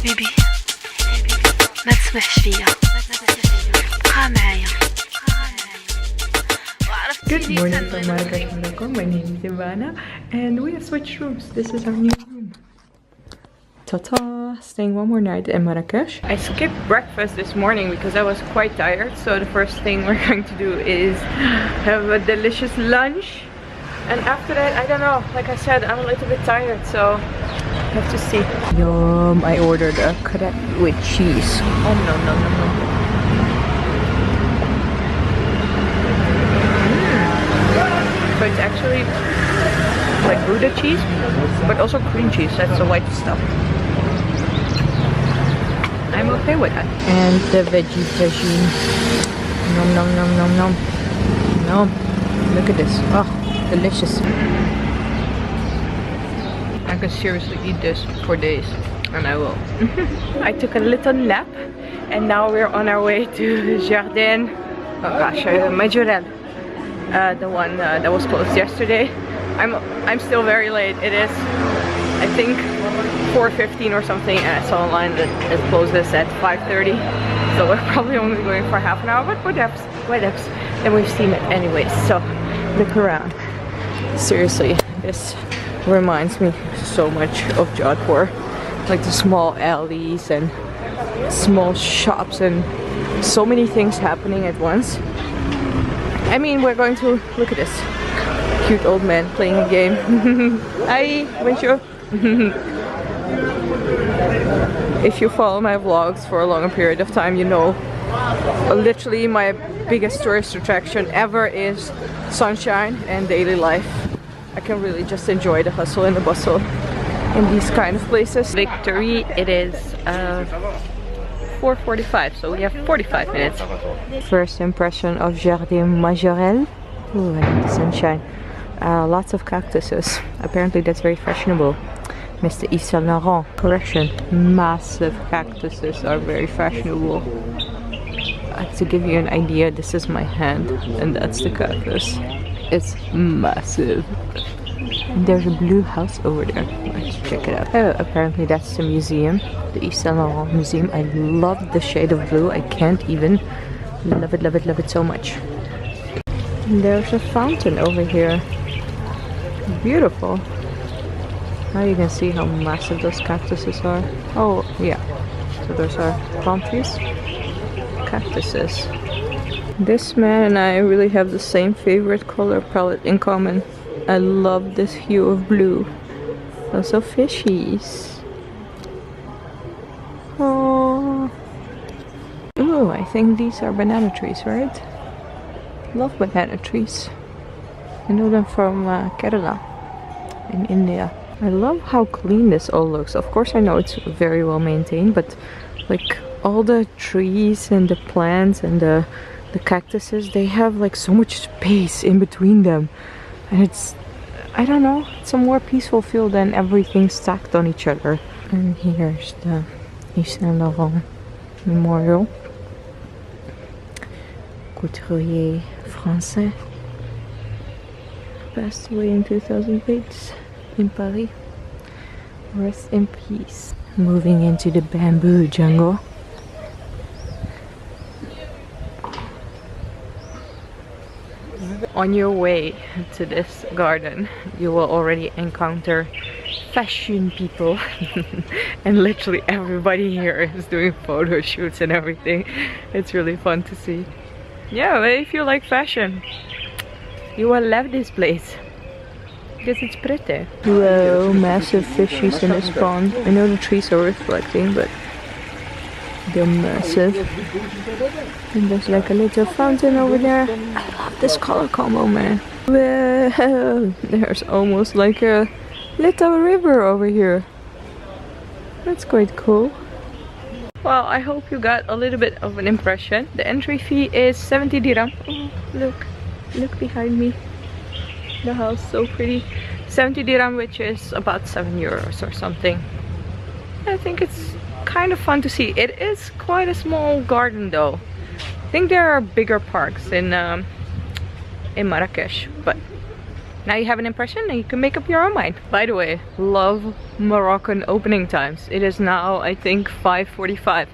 حبيبي ما تسمحش فيا بقى معايا. Good morning from Marrakech, Morocco. My name is Ivana and we have switched rooms. This is our new room. Ta-ta! Staying one more night in Marrakech. I skipped breakfast this morning because I was quite tired. So the first thing we're going to do is have a delicious lunch. And after that, I don't know, like I said, I'm a little bit tired, so I have to see. Yum! I ordered a crepe with cheese. Oh no, no, no, no. So it's actually like Gouda cheese, but also cream cheese. That's the white stuff. I'm okay with that. And the veggie tagine. Nom nom nom nom nom. Nom. Look at this. Oh, delicious. I can seriously eat this for days, and I will. I took a little nap, and now we're on our way to Jardin. Oh gosh, Majorelle. The one that was closed yesterday. I'm still very late. It is, I think, 4:15 or something, and I saw online that it closes at 5:30. So we're probably only going for half an hour, but whatevs. And we've seen it anyways. So look around. Seriously, this reminds me so much of Jodhpur. Like the small alleys and small shops and so many things happening at once. I mean, we're going to look at this cute old man playing a game. Hi, bonjour. If you follow my vlogs for a longer period of time, you know literally my biggest tourist attraction ever is sunshine and daily life. I can really just enjoy the hustle and the bustle in these kind of places. Victory, it is 4:45, so we have 45 minutes. First impression of Jardin Majorelle. Ooh, I like the sunshine. Lots of cactuses. Apparently that's very fashionable. Mr. Yves Saint Laurent. Correction. Massive cactuses are very fashionable. To give you an idea, this is my hand and that's the cactus. It's massive. And there's a blue house over there. Let's check it out. Oh, apparently that's the museum. The Yves Saint Laurent Museum. I love the shade of blue. I can't even love it, love it, love it so much. And there's a fountain over here. Beautiful. Now you can see how massive those cactuses are. Oh, yeah. So those are palm trees. Cactuses. This man and I really have the same favorite color palette in common. I love this hue of blue. Also fishies. Oh. Ooh, I think these are banana trees, right? Love banana trees. I know them from Kerala in India. I love how clean this all looks. Of course I know it's very well maintained, but like all the trees and the plants and the cactuses, they have like so much space in between them. And it's, I don't know, it's a more peaceful feel than everything stacked on each other. And here's the Yves Saint Laurent Memorial. Couturier français. Passed away in 2008 in Paris. Rest in peace. Moving into the bamboo jungle. On your way to this garden, you will already encounter fashion people. And literally everybody here is doing photo shoots and everything. It's really fun to see. Yeah, if you like fashion, you will love this place. Because it's pretty. Whoa, massive fishies in this pond. I know the trees are reflecting, but they're massive. And there's like a little fountain over there. I love this color combo, man. Whoa, there's almost like a little river over here. That's quite cool. Well, I hope you got a little bit of an impression. The entry fee is 70 dirham. Oh, look behind me. The house, so pretty. 70 dirham, which is about 7 euros or something. I think it's kind of fun to see. It is quite a small garden though. I think there are bigger parks in Marrakech, but Now you have an impression and you can make up your own mind. By the way, love Moroccan opening times. It is now, I think, 5:45.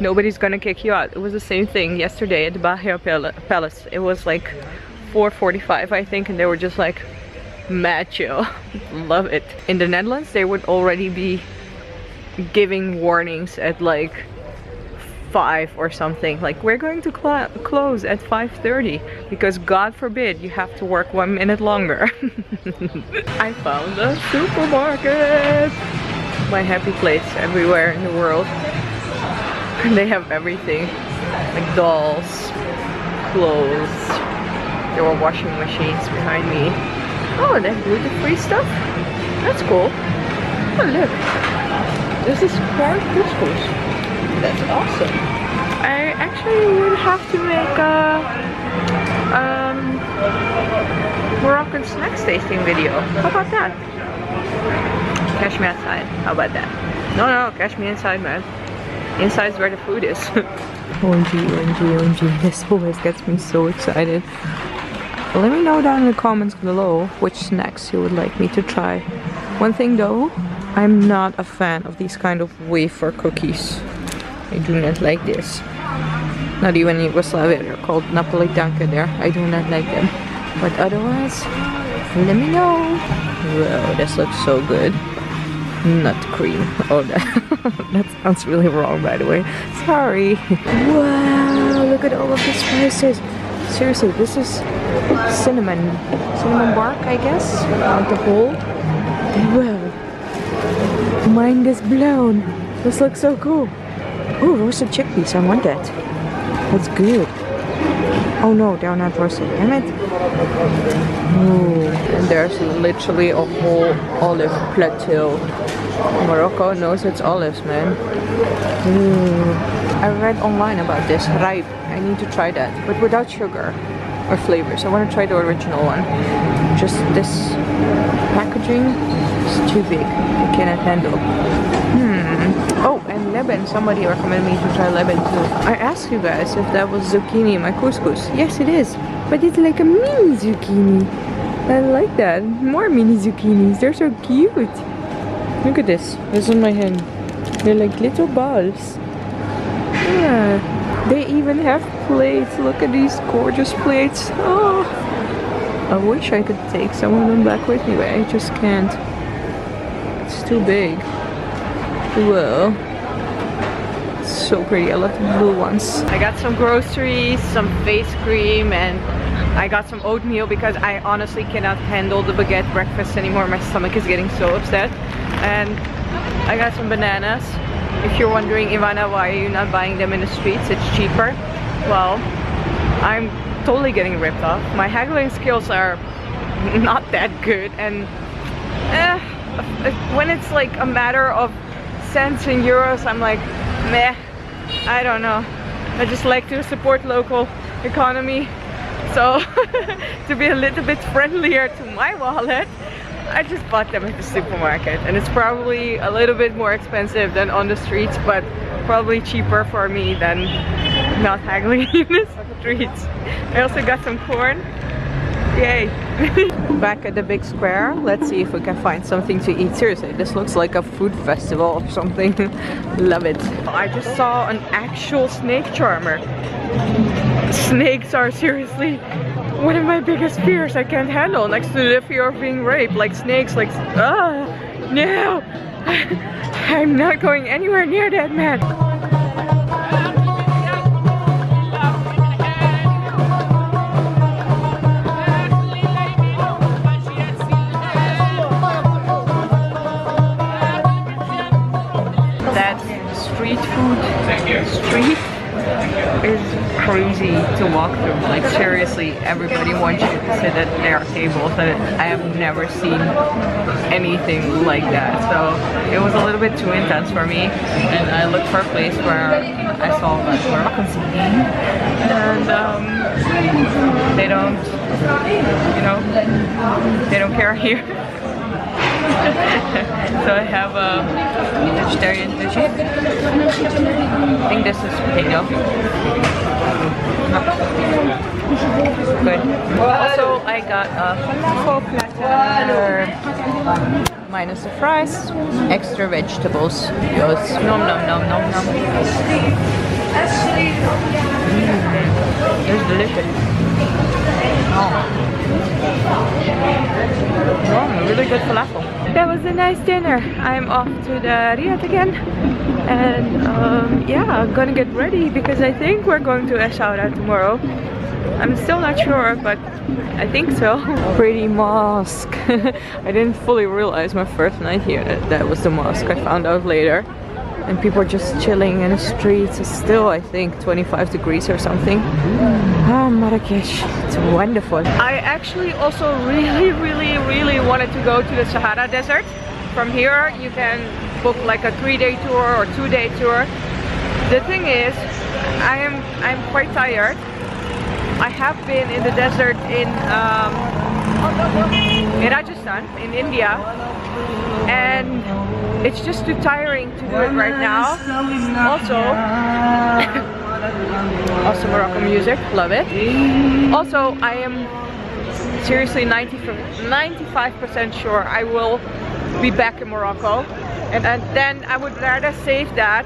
Nobody's gonna kick you out. It was the same thing yesterday at the Bahia Palace. It was like 4:45, I think, and they were just like mad chill. Love it. In the Netherlands, they would already be giving warnings at like 5 or something, like we're going to close at 5:30 because God forbid you have to work 1 minute longer. I found a supermarket, my happy place everywhere in the world. And they have everything, like dolls, clothes. There were washing machines behind me. Oh, they have gluten-free stuff. That's cool. Oh look, this is corn couscous. That's awesome. I actually would have to make a Moroccan snacks tasting video. How about that? Catch me outside. How about that? No, catch me inside, man. Inside's where the food is. OMG, OMG, OMG. This always gets me so excited. Let me know down in the comments below which snacks you would like me to try. One thing though, I'm not a fan of these kind of wafer cookies. I do not like this. Not even in Yugoslavia, they're called Napolitanke there. I do not like them. But otherwise, let me know. Wow, this looks so good. Nut cream. Oh, that sounds really wrong, by the way. Sorry. Wow, look at all of the spices. Seriously, this is cinnamon bark, I guess. Like the whole. Wow. Mind is blown. This looks so cool. Oh, roasted chickpeas. I want that. That's good. Oh no, they're not roasted. Damn it. Ooh, and there's literally a whole olive plateau. Morocco knows its olives, man. Ooh. I read online about this ripe. I need to try that, but without sugar or flavors. I want to try the original one. Just this packaging is too big. I cannot handle. Oh, and Lebanon. Somebody recommended me to try Lebanon too. I asked you guys if that was zucchini in my couscous. Yes, it is. But it's like a mini zucchini. I like that. More mini zucchinis. They're so cute. Look at this. This is my hand. They're like little balls. Yeah. They even have plates. Look at these gorgeous plates. Oh. I wish I could take some of them back with me, but I just can't. It's too big. Whoa. So pretty. I love the blue ones. I got some groceries, some face cream, and I got some oatmeal because I honestly cannot handle the baguette breakfast anymore. My stomach is getting so upset. And I got some bananas. If you're wondering, Ivana, why are you not buying them in the streets? It's cheaper. Well, I'm totally getting ripped off. My haggling skills are not that good, and when it's like a matter of cents and euros, I'm like, meh, I don't know. I just like to support local economy. So to be a little bit friendlier to my wallet, I just bought them at the supermarket, and it's probably a little bit more expensive than on the streets, but probably cheaper for me than not haggling in the streets. I also got some corn. Yay! Back at the big square. Let's see if we can find something to eat. Seriously, this looks like a food festival or something. Love it. I just saw an actual snake charmer. Snakes are seriously one of my biggest fears I can't handle, next to the fear of being raped. Like snakes, like, no! I'm not going anywhere near that, man. Street is crazy to walk through. Like seriously, everybody wants you to sit at their tables, and I have never seen anything like that. So it was a little bit too intense for me, and I looked for a place where I saw like Moroccan eating, and they don't, you know, they don't care here. So I have a vegetarian veggie. I think this is potato. Good. Also, I got a falafel platter minus the fries, extra vegetables. Yes. Nom nom nom nom nom. It's delicious. Oh, really good falafel. That was a nice dinner. I'm off to the Riyadh again. And yeah, I'm gonna get ready because I think we're going to Essaouira tomorrow. I'm still not sure, but I think so. Pretty mosque. I didn't fully realize my first night here that that was the mosque. I found out later. And people are just chilling in the streets. It's still, I think, 25 degrees or something. Ah, Marrakech. It's wonderful. I actually also really wanted to go to the Sahara Desert. From here, you can book like a 3-day tour or 2-day tour. The thing is, I'm quite tired. I have been in the desert in Rajasthan, in India, and it's just too tiring to do it right now. Also Moroccan music, love it. Also, I am seriously 95% sure I will be back in Morocco, and then I would rather save that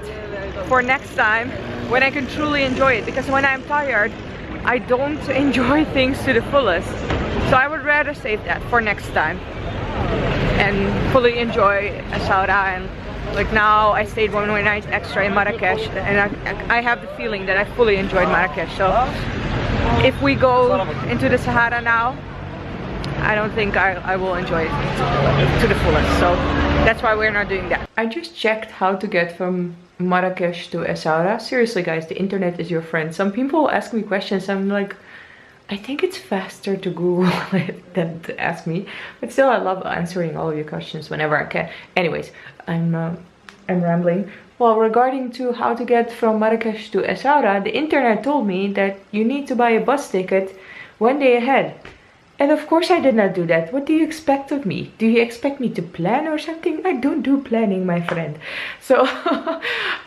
for next time when I can truly enjoy it, because when I'm tired I don't enjoy things to the fullest. So I would rather save that for next time and fully enjoy Essaouira. And like now I stayed 1 more night extra in Marrakech, and I have the feeling that I fully enjoyed Marrakech. So if we go into the Sahara now, I don't think I will enjoy it to the fullest. So that's why we're not doing that. I just checked how to get from Marrakech to Essaouira. Seriously guys, the internet is your friend. Some people ask me questions, I'm like, I think it's faster to Google it than to ask me. But still, I love answering all of your questions whenever I can. Anyways, I'm rambling. Well, regarding to how to get from Marrakech to Essaouira, the internet told me that you need to buy a bus ticket 1 day ahead. And of course I did not do that. What do you expect of me? Do you expect me to plan or something? I don't do planning, my friend. So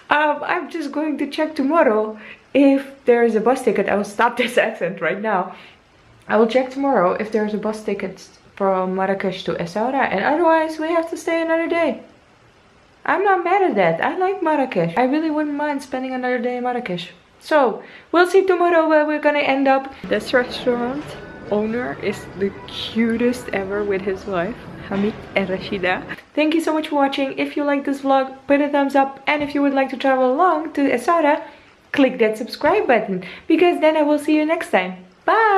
I'm just going to check tomorrow if there is a bus ticket. I will stop this accent right now. I will check tomorrow if there's a bus ticket from Marrakech to Essaouira, and otherwise we have to stay another day. I'm not mad at that. I like Marrakech. I really wouldn't mind spending another day in Marrakech. So we'll see tomorrow where we're gonna end up. This restaurant owner is the cutest ever with his wife, Hamid and Rashida. Thank you so much for watching. If you like this vlog, put a thumbs up, and if you would like to travel along to Essaouira, click that subscribe button, because then I will see you next time. Bye!